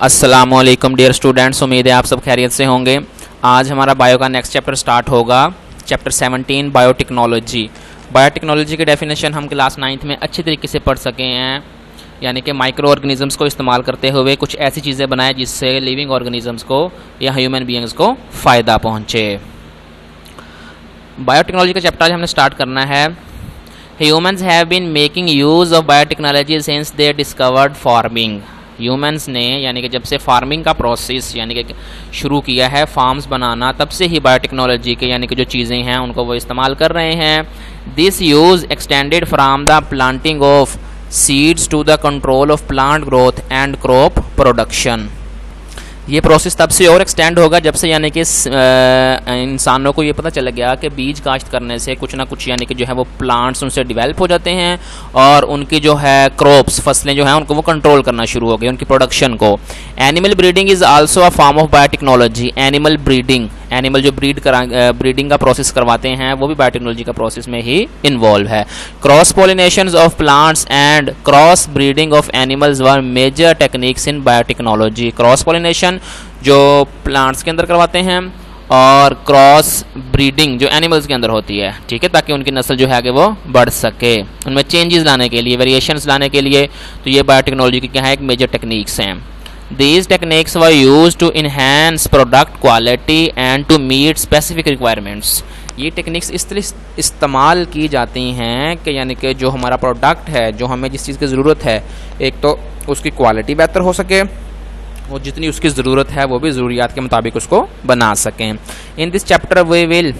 अस्सलामुअलैकुम dear students, उम्मीद है आप सब खैरियत से होंगे। आज हमारा बायो का नेक्स्ट चैप्टर स्टार्ट होगा, चैप्टर 17 बायोटेक्नोलॉजी। बायोटेक्नोलॉजी की डेफिनेशन हम क्लास 9th में अच्छी तरीके से पढ़ सके हैं, यानी कि माइक्रो ऑर्गेनिजम्स को इस्तेमाल करते हुए कुछ ऐसी चीज़ें बनाएं जिससे लिविंग ऑर्गेनिजम्स को या ह्यूमन बीइंग्स को फ़ायदा पहुँचे। बायोटेक्नोलॉजी का चैप्टर आज हमने स्टार्ट करना है। Humans have been making use of biotechnology since they discovered farming. Humans ने यानी कि जब से फार्मिंग का प्रोसेस यानी कि शुरू किया है, फार्म्स बनाना, तब से ही बायोटेक्नोलॉजी के यानी कि जो चीज़ें हैं उनको वो इस्तेमाल कर रहे हैं। This use extended from the planting of seeds to the control of plant growth and crop production. ये प्रोसेस तब से और एक्सटेंड होगा जब से यानी कि इंसानों को ये पता चल गया कि बीज काश्त करने से कुछ ना कुछ यानी कि जो है वो प्लांट्स उनसे डेवलप हो जाते हैं और उनकी जो है क्रॉप्स, फसलें जो हैं उनको वो कंट्रोल करना शुरू हो गए, उनकी प्रोडक्शन को। Animal breeding is also a form of biotechnology. Animal breeding, animal जो ब्रीडिंग का प्रोसेस करवाते हैं वो भी बायोटेक्नोलॉजी का प्रोसेस में ही इन्वॉल्व है। Cross pollination of plants and cross breeding of animals were major techniques in biotechnology. Cross pollination जो प्लांट्स के अंदर करवाते हैं और क्रॉस ब्रीडिंग जो एनिमल्स के अंदर होती है, ठीक है, ताकि उनकी नस्ल जो है आगे वो बढ़ सके, उनमें चेंजेस लाने के लिए, वेरिएशंस लाने के लिए। तो ये बायोटेक्नोलॉजी की क्या है, एक मेजर टेक्निक्स हैं। These techniques were used to enhance product quality and to meet specific requirements. ये टेक्निक्स इस तरह इस्तेमाल की जाती हैं कि यानी कि जो हमारा प्रोडक्ट है, जो हमें जिस चीज़ की ज़रूरत है, एक तो उसकी क्वालिटी बेहतर हो सके और जितनी उसकी ज़रूरत है वो भी ज़रूरियात के मुताबिक उसको बना सकें। In this chapter we will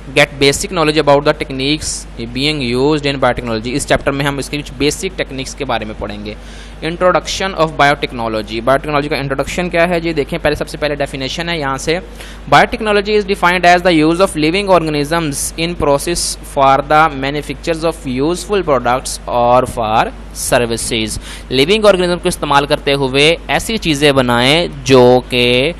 get basic knowledge about the techniques being used in biotechnology. इस चैप्टर में हम इसके कुछ बेसिक टेक्निक्स के बारे में पढ़ेंगे। Introduction of biotechnology. बायोटेक्नोलॉजी का इंट्रोडक्शन क्या है जी, देखें पहले सबसे पहले डेफिनेशन है यहाँ से। Biotechnology is defined as the use of living organisms in process for the manufacture of useful products और फॉर सर्विसेज। लिविंग ऑर्गेनिज्म को इस्तेमाल करते हुए ऐसी चीज़ें बनाएं जो कि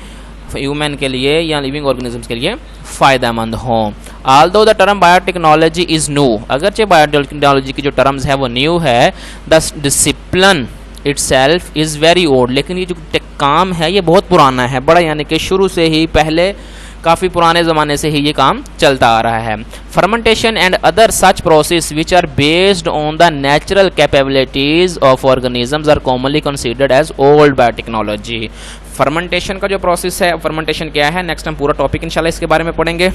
ह्यूमन के लिए या लिविंग ऑर्गेनिजम्स के लिए फ़ायदेमंद हों। Although the term biotechnology is new, अगरचे बायोटेक्नोलॉजी की जो टर्म्स है वो न्यू है, the discipline itself is very old, लेकिन ये जो काम है ये बहुत पुराना है, बड़ा यानी कि शुरू से ही, पहले काफ़ी पुराने ज़माने से ही ये काम चलता आ रहा है। Fermentation and other such process which are based on the natural capabilities of organisms are commonly considered as old biotechnology. Fermentation का जो प्रोसेस है, फर्मेंटेशन क्या है, नेक्स्ट हम पूरा टॉपिक इंशाल्लाह इसके बारे में पढ़ेंगे।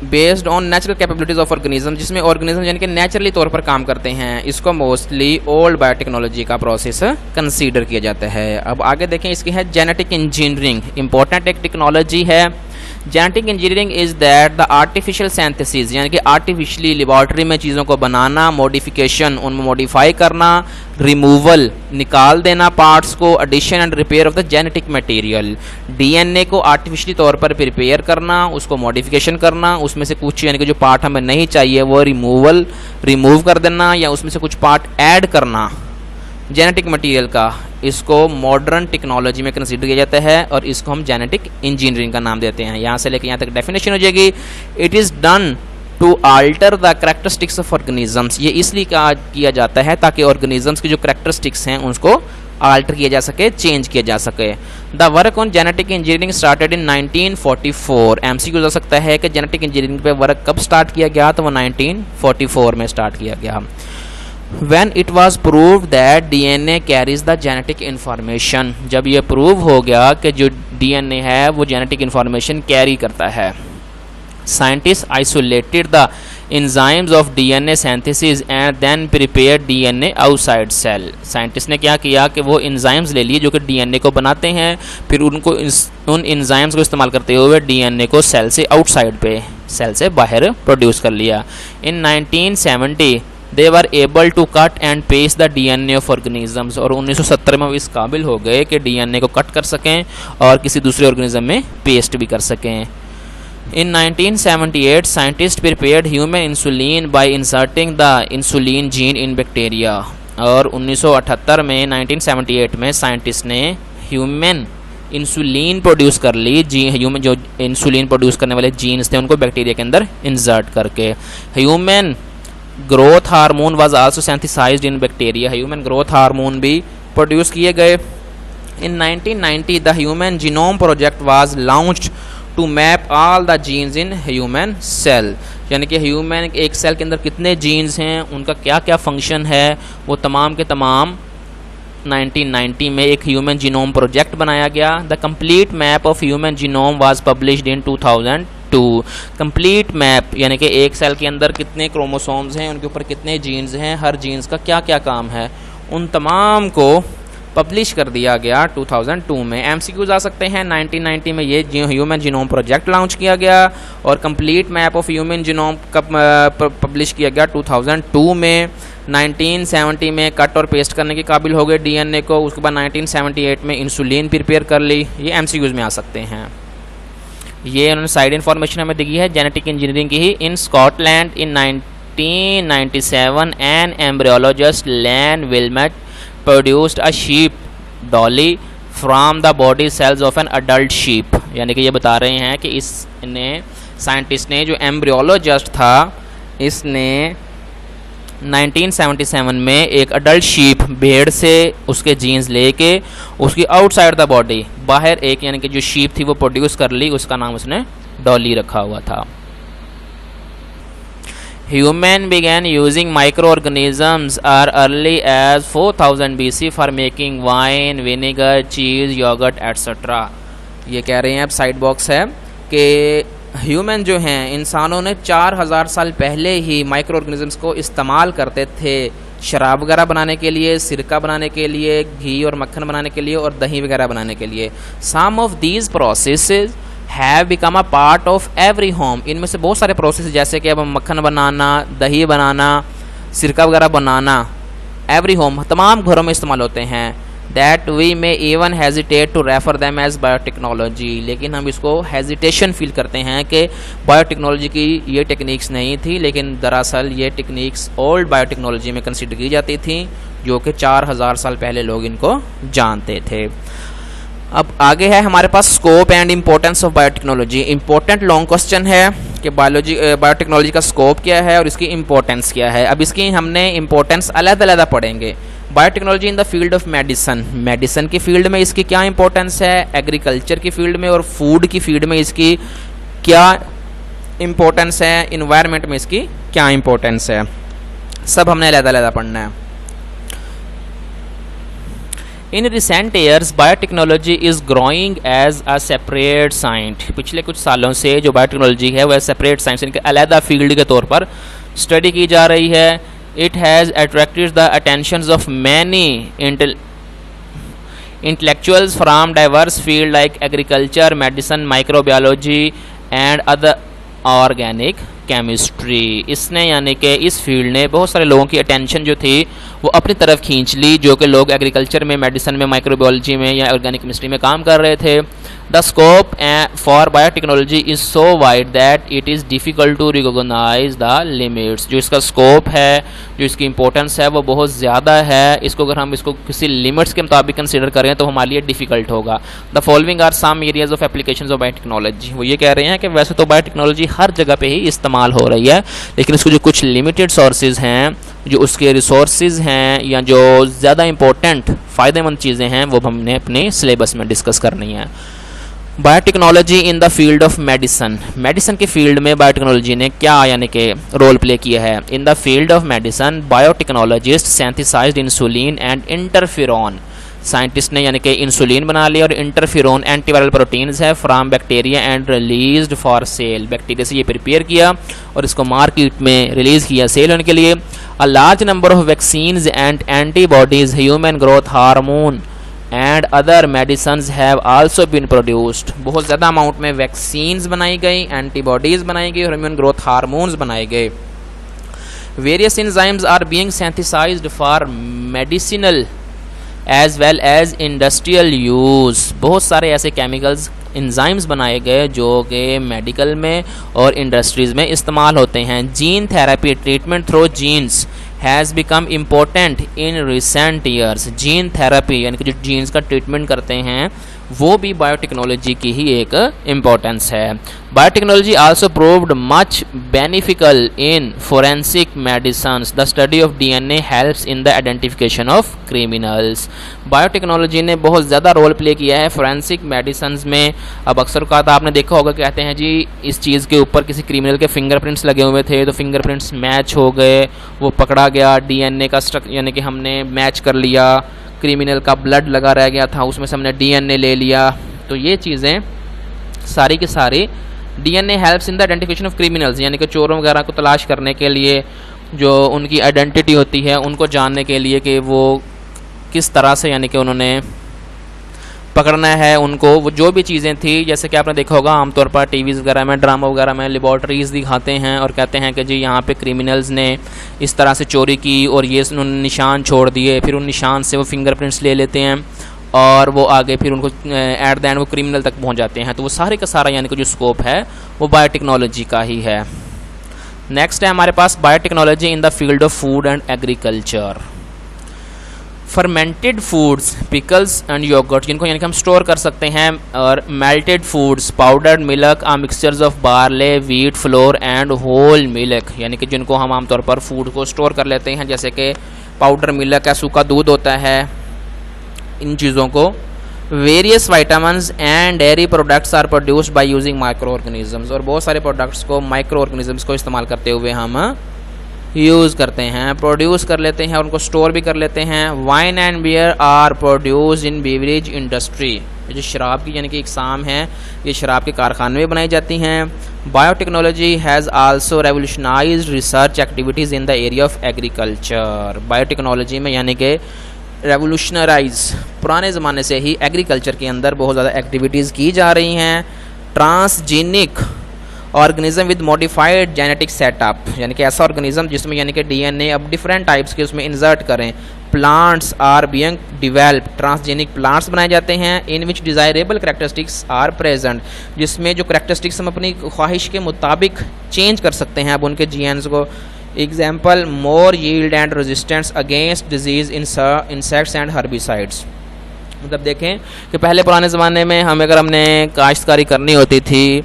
Based on natural capabilities of organism, जिसमें ऑर्गेनिज्म यानी कि नेचुरली तौर पर काम करते हैं, इसको मोस्टली ओल्ड बायोटेक्नोलॉजी का प्रोसेस कंसीडर किया जाता है। अब आगे देखें, इसकी है जेनेटिक इंजीनियरिंग। इंपॉर्टेंट एक टेक्नोलॉजी है। Genetic engineering is that the artificial synthesis, यानी कि आर्टिफिशियली लेबॉर्ट्री में चीज़ों को बनाना, मॉडिफिकेशन उनमें मॉडिफाई करना, रिमूवल निकाल देना पार्ट्स को, addition and repair of the genetic material. DNA को आर्टिफिशियली तौर पर प्रिपेयर करना, उसको मॉडिफिकेशन करना, उसमें से कुछ यानी कि जो पार्ट हमें नहीं चाहिए वो रिमूव कर देना या उसमें से कुछ पार्ट ऐड करना जेनेटिक मटेरियल का, इसको मॉडर्न टेक्नोलॉजी में कंसीडर किया जाता है और इसको हम जेनेटिक इंजीनियरिंग का नाम देते हैं। यहाँ से लेकर यहाँ तक डेफिनेशन हो जाएगी। It is done to alter the characteristics of organisms. ये इसलिए किया जाता है ताकि ऑर्गेनिजम्स की जो करैक्टरिस्टिक्स हैं उसको आल्टर किया जा सके, चेंज किया जा सके। The work on genetic engineering started in 1944। MCQ हो सकता है कि जेनेटिक इंजीनियरिंग पे वर्क कब स्टार्ट किया गया, तो वो 1944 में स्टार्ट किया गया। When it was proved that DNA carries the genetic information, जब ये प्रूव हो गया कि जो DNA है वो जेनेटिक इंफॉर्मेशन कैरी करता है। Scientists isolated the enzymes of DNA synthesis and then prepared DNA outside cell। Scientist ने क्या किया कि वो enzymes ले लिए जो कि DNA को बनाते हैं, फिर उनको उन enzymes को इस्तेमाल करते हुए DNA को सेल से आउटसाइड पे, सेल से बाहर प्रोड्यूस कर लिया। In 1970 they were able to cut and paste the DNA of organisms, और 1970 में वो इस काबिल हो गए कि DNA को कट कर सकें और किसी दूसरे ऑर्गेनिज्म में पेस्ट भी कर सकें। इन 1978 scientist prepared human insulin bye inserting the insulin gene in bacteria, और 1978 में 1978 में साइंटिस्ट ने ह्यूमन इंसुलिन प्रोड्यूस कर ली। ह्यूमन जो इंसुलिन प्रोड्यूस करने वाले जीन्स थे उनको बैक्टीरिया के अंदर इंसर्ट करके। Human growth hormone was also synthesised in bacteria. Human growth hormone भी प्रोड्यूस किए गए। In 1990 the human genome project was launched to map all the genes in human cell, यानी कि ह्यूमन एक सेल के अंदर कितने जीन्स हैं, उनका क्या क्या फंक्शन है, वो तमाम के तमाम 1990 में एक ह्यूमन जीनोम प्रोजेक्ट बनाया गया। The complete map of human genome was published in 2002। Complete map यानी कि एक सेल के अंदर कितने क्रोमोसोम्स हैं, उनके ऊपर कितने जीन्स हैं, हर जीन्स का क्या क्या काम है, उन तमाम को पब्लिश कर दिया गया 2002 में। एमसीक्यूज आ सकते हैं। 1990 में ये ह्यूमन जीनोम प्रोजेक्ट लॉन्च किया गया और complete map of human genome कब पब्लिश किया गया 2002 में। 1970 में कट और पेस्ट करने के काबिल हो गए डीएनए को, उसके बाद 1978 में इंसुलिन प्रिपेयर कर ली। ये एमसीक्यूज में आ सकते हैं। ये उन्होंने साइड इन्फॉर्मेशन हमें दी है जेनेटिक इंजीनियरिंग की ही। In Scotland in 1997 an embryologist Ian Wilmut produced a sheep dolly from the body cells of an adult sheep, यानी कि ये बता रहे हैं कि इसने साइंटिस्ट ने जो एम्ब्रियोलॉजिस्ट था इसने 1977 में एक अडल्ट शीप भेड़ से उसके जीन्स लेके उसकी आउटसाइड द बॉडी बाहर एक यानी कि जो शीप थी वो प्रोड्यूस कर ली, उसका नाम उसने डॉली रखा हुआ था। Human began using microorganisms as early as 4000 BC for making wine, vinegar, cheese, yogurt, etc. ये कह रहे हैं अब साइड बॉक्स है कि ह्यूमन जो हैं इंसानों ने 4000 साल पहले ही माइक्रो ऑर्गेनिजम्स को इस्तेमाल करते थे शराब वगैरह बनाने के लिए, सिरका बनाने के लिए, घी और मक्खन बनाने के लिए और दही वगैरह बनाने के लिए। Some of these processes have become a part of every home. इनमें से बहुत सारे प्रोसेस जैसे कि अब मक्खन बनाना, दही बनाना, सिरका वगैरह बनाना एवरी होम तमाम घरों में इस्तेमाल होते हैं। That we may even hesitate to refer them as biotechnology, लेकिन हम इसको हेजिटेशन फील करते हैं कि बायोटेक्नोलॉजी की ये टेक्निक्स नहीं थी, लेकिन दरअसल ये टेक्निक्स ओल्ड बायोटेक्नोलॉजी में कंसिडर की जाती थी जो कि 4000 साल पहले लोग इनको जानते थे। अब आगे है हमारे पास scope and importance of biotechnology. Important long question है कि बायोटेक्नोलॉजी का स्कोप क्या है और इसकी इंपॉर्टेंस क्या है। अब इसकी हमने इंपॉर्टेंस अलग-अलग पढ़ेंगे। Biotechnology in the field of medicine, medicine की फील्ड में इसकी क्या इंपॉर्टेंस है, एग्रीकल्चर की फील्ड में और फूड की फील्ड में इसकी क्या इंपॉर्टेंस है, इन्वायरमेंट में इसकी क्या इंपॉर्टेंस है, सब हमने अलग-अलग पढ़ना है। In recent years biotechnology is growing as a separate science. पिछले कुछ सालों से जो बायोटेक्नोलॉजी है वह सेपरेट साइंस यानी कि अलग फील्ड के तौर पर स्टडी की जा रही है। It has attracted the attention of many intellectuals from diverse field like agriculture, medicine, microbiology and other organic chemistry. इसने यानी कि इस फील्ड ने बहुत सारे लोगों की अटेंशन जो थी वो अपनी तरफ खींच ली, जो कि लोग एग्रीकल्चर में, मेडिसिन में, माइक्रोबायोलॉजी में या ऑर्गेनिक केमिस्ट्री में काम कर रहे थे। The scope for biotechnology is so wide that it is difficult to recognise the limits. जो इसका स्कोप है, जो इसकी इंपॉर्टेंस है वो बहुत ज़्यादा है। इसको अगर हम इसको किसी लिमिट्स के मुताबिक कंसिडर करें तो हमारे लिए डिफ़िकल्ट होगा। The following are some areas of application of biotechnology. वो ये कह रहे हैं कि वैसे तो बायोटेक्नोलॉजी हर जगह पे ही इस्तेमाल हो रही है, लेकिन इसको जो कुछ लिमिटेड सोर्सेज हैं, जो उसके रिसोर्सेज हैं या जो ज़्यादा इंपॉर्टेंट फ़ायदेमंद चीज़ें हैं वो हमने अपने सिलेबस में डिस्कस करनी है। Biotechnology in the field of medicine, medicine की फील्ड में बायोटेक्नोलॉजी ने क्या यानी कि रोल प्ले किया है। In the field of medicine biotechnologist synthesized insulin and interferon. Scientist ने यानी कि इंसुलिन बना लिया और इंटरफेरॉन एंटीवायरल प्रोटीन्स है from bacteria and released for cell. Bacteria से ये प्रिपेयर किया और इसको मार्केट में रिलीज़ किया सेल होने के लिए। A large number of vaccines and antibodies, human growth hormone and other medicines have also been produced. बहुत ज़्यादा अमाउंट में वैक्सीन्स बनाई गई, एंटीबॉडीज़ बनाई गई और ह्यूमन ग्रोथ हार्मोन्स बनाए गए। Various enzymes are being synthesized for medicinal as well as industrial use. बहुत सारे ऐसे केमिकल्स, एंजाइम्स बनाए गए जो कि मेडिकल में और इंडस्ट्रीज़ में इस्तेमाल होते हैं। Gene therapy, treatment through genes has become important in recent years. Gene therapy यानी कि जो जीन्स का ट्रीटमेंट करते हैं वो भी बायोटेक्नोलॉजी की ही एक इम्पोर्टेंस है। Biotechnology also proved much beneficial in forensic medicine. The study of DNA helps in the identification of criminals. Biotechnology ने बहुत ज़्यादा रोल प्ले किया है फोरेंसिक मेडिसिन में। अब अक्सर का आपने देखा होगा, कहते हैं जी इस चीज़ के ऊपर किसी क्रिमिनल के फिंगरप्रिंट्स लगे हुए थे तो फिंगरप्रिंट्स मैच हो गए, वो पकड़ा गया, डीएनए का यानी कि हमने मैच कर लिया, क्रिमिनल का ब्लड लगा रह गया था उसमें से हमने डीएनए ले लिया। तो ये चीज़ें सारी की सारी DNA helps in the identification of criminals, यानी कि चोरों वगैरह को तलाश करने के लिए, जो उनकी आइडेंटिटी होती है उनको जानने के लिए कि वो किस तरह से यानी कि उन्होंने पकड़ना है उनको। वो जो भी चीज़ें थी, जैसे कि आपने देखा होगा आमतौर पर टीवीज़ वगैरह में, ड्रामा वगैरह में लेबॉर्ट्रीज़ दिखाते हैं और कहते हैं कि जी यहाँ पे क्रिमिनल्स ने इस तरह से चोरी की और ये उन्होंने निशान छोड़ दिए, फिर उन निशान से वो फिंगरप्रिंट्स ले लेते हैं और वो आगे फिर उनको एट द एंड वो क्रिमिनल तक पहुँच जाते हैं। तो वो सारे का सारा यानी कि जो स्कोप है वो बायोटेक्नोलॉजी का ही है। नेक्स्ट है हमारे पास biotechnology in the field of food and agriculture. Fermented foods, pickles and yoghurt, जिनको यानी कि हम स्टोर कर सकते हैं, और melted foods, powdered milk or mixtures of barley, wheat, flour and whole milk, यानी कि जिनको हम आमतौर पर फूड को स्टोर कर लेते हैं, जैसे कि पाउडर मिल्क है, सूखा दूध होता है, इन चीज़ों को। Various vitamins and dairy products are produced by using micro organisms, और बहुत सारे प्रोडक्ट्स को माइक्रो ऑर्गेनिजम्स को इस्तेमाल करते हुए हम यूज़ करते हैं, प्रोड्यूस कर लेते हैं और उनको स्टोर भी कर लेते हैं। Wine and beer are produce in beverage industry, ये जो शराब की यानी कि इकसाम है, ये शराब के कारखाने में बनाई जाती हैं। Biotechnology has also revolutionised research activities in the area of agriculture. Biotechnology में यानी कि रेवोल्यूशनराइज, पुराने ज़माने से ही एग्रीकल्चर के अंदर बहुत ज़्यादा एक्टिविटीज़ की जा रही हैं। Transgenic organism with modified genetic setup, यानी कि ऐसा ऑर्गेनिज्म जिसमें यानी कि डीएनए अब डिफरेंट टाइप्स के उसमें इंसर्ट करें। Plants are being develop, transgenic plants बनाए जाते हैं। In which desirable characteristics are present, जिसमें जो करेक्टरिस्टिक्स हम अपनी ख्वाहिश के मुताबिक चेंज कर सकते हैं अब उनके जीन्स को। Example, more yield and resistance against disease insects and herbicides. मतलब देखें कि पहले पुराने ज़माने में अगर हमने काश्तकारी करनी होती थी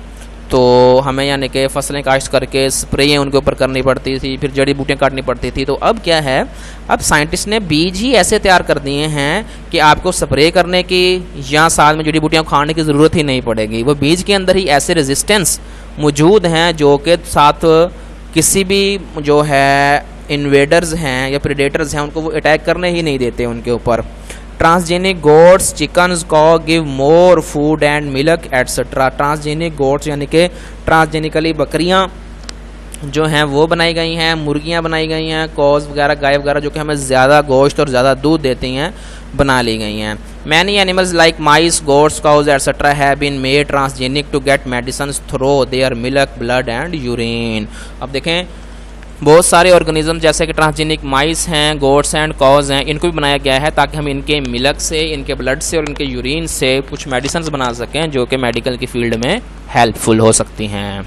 तो हमें यानी कि फसलें काश्त करके स्प्रे उनके ऊपर करनी पड़ती थी, फिर जड़ी बूटियाँ काटनी पड़ती थी। तो अब क्या है, अब साइंटिस्ट ने बीज ही ऐसे तैयार कर दिए हैं कि आपको स्प्रे करने की या साल में जड़ी बूटियाँ खाने की ज़रूरत ही नहीं पड़ेगी। वो बीज के अंदर ही ऐसे रेजिस्टेंस मौजूद हैं जो कि साथ किसी भी जो है इन्वेडर्स हैं या प्रेडेटर्स हैं उनको वो अटैक करने ही नहीं देते उनके ऊपर। ट्रांसजेनिक गोट्स, चिकन्स को give more food and milk etcetera. Transgenic goats यानी कि ट्रांसजेनिकली बकरियां जो हैं वो बनाई गई हैं, मुर्गियां बनाई गई हैं, कॉज वगैरह, गाय वगैरह जो कि हमें ज़्यादा गोश्त और ज़्यादा दूध देती हैं, बना ली गई हैं। Many animals like mice, goats, cows etcetera have been made transgenic to get medicine through their milk, blood and urine. अब देखें बहुत सारे ऑर्गेनिज्म जैसे कि ट्रांसजेनिक माइस हैं, गोट्स एंड कॉज हैं, इनको भी बनाया गया है ताकि हम इनके मिल्क से, इनके ब्लड से और इनके यूरिन से कुछ मेडिसिन बना सकें जो कि मेडिकल की फील्ड में हेल्पफुल हो सकती हैं।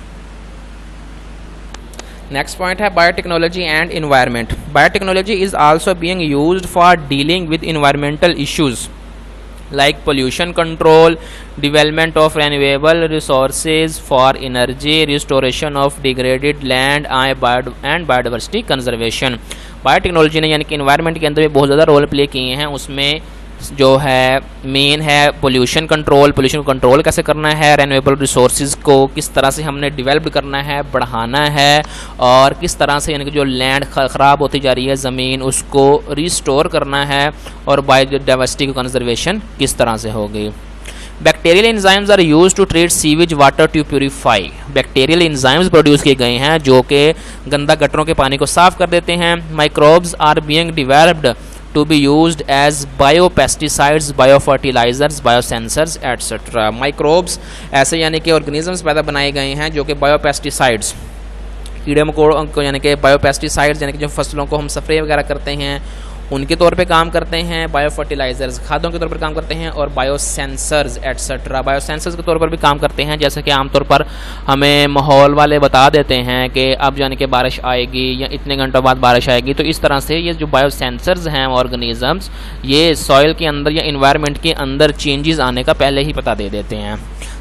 नेक्स्ट पॉइंट है biotechnology and environment. Biotechnology is also being used for dealing with environmental issues like pollution control, development of renewable resources for energy, restoration of degraded land and biodiversity conservation। Biotechnology ने यानी कि environment के अंदर भी बहुत ज़्यादा role play किए हैं। उसमें जो है मेन है पोल्यूशन कंट्रोल, पोल्यूशन को कंट्रोल कैसे करना है, रेन्यूएबल रिसोर्सेज को किस तरह से हमने डेवलप करना है, बढ़ाना है, और किस तरह से यानी कि जो लैंड ख़राब होती जा रही है ज़मीन उसको रिस्टोर करना है, और बायोडाइवर्सिटी की कंजर्वेशन किस तरह से होगी। Bacterial enzymes are used to treat sewage water to purify. Bacterial enzymes produce किए गए हैं जो कि गंदा गटरों के पानी को साफ़ कर देते हैं। Microbes are being developed to be used as biopesticides, biofertilizers, biosensors etc. Microbes ऐसे यानी कि ऑर्गेनिजम्स पैदा बनाए गए हैं जो कि बायोपेस्टिसाइड्स, कीड़े मकोड़ों को यानी कि बायोपेस्टिसाइड्स यानी कि जो फसलों को हम स्प्रे वगैरह करते हैं उनके तौर पे काम करते हैं, बायो फर्टिलाइजर्स खादों के तौर पर काम करते हैं, और bio sensors etcetera bio sensors के तौर पर भी काम करते हैं। जैसे कि आमतौर पर हमें माहौल वाले बता देते हैं कि अब जाने के बारिश आएगी या इतने घंटों बाद बारिश आएगी, तो इस तरह से ये जो बायो सेंसर्स हैं ऑर्गेनिजम्स, ये सॉइल के अंदर या इन्वायरमेंट के अंदर चेंजेस आने का पहले ही पता दे देते हैं।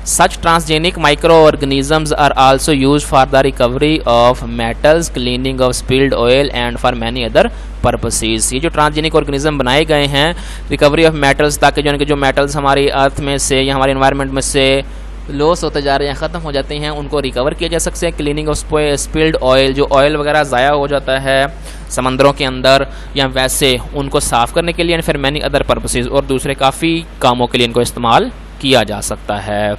Such transgenic microorganisms are also used for the recovery of metals, cleaning of spilled oil and for many other purposes। ये जो ट्रांसजेनिक ऑर्गेनिज्म बनाए गए हैं रिकवरी ऑफ मेटल्स, ताकि जो मेटल्स हमारी अर्थ में से या हमारे इन्वायरमेंट में से लॉस होते जा रहे हैं, ख़त्म हो जाते हैं, उनको रिकवर किया जा सकते हैं। क्लीनिंग ऑफ स्पिल्ड ऑयल, जो ऑयल वगैरह ज़ाया हो जाता है समंदरों के अंदर या वैसे, उनको साफ़ करने के लिए, एंड फिर मैनी अदर पर्पसेस, और दूसरे काफ़ी कामों के लिए इनको इस्तेमाल किया जा सकता है।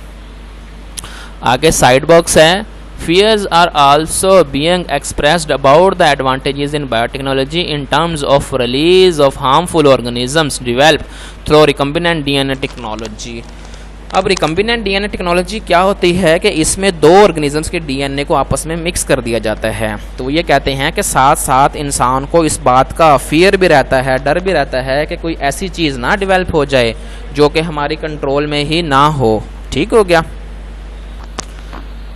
आगे साइड बॉक्स है, fears are also being expressed about the advantages in biotechnology in terms of release of harmful organisms developed through recombinant DNA technology। अब रिकम्बिनेंट डीएनए टेक्नोलॉजी क्या होती है कि इसमें दो ऑर्गेनिजम्स के डीएनए को आपस में मिक्स कर दिया जाता है। तो ये कहते हैं कि साथ साथ इंसान को इस बात का फियर भी रहता है, डर भी रहता है कि कोई ऐसी चीज़ ना डेवलप हो जाए जो कि हमारी कंट्रोल में ही ना हो। ठीक हो गया?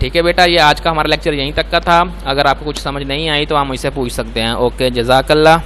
ठीक है बेटा, ये आज का हमारा लेक्चर यहीं तक का था। अगर आपको कुछ समझ नहीं आई तो आप मुझसे पूछ सकते हैं। ओके, जज़ाकल्लाह।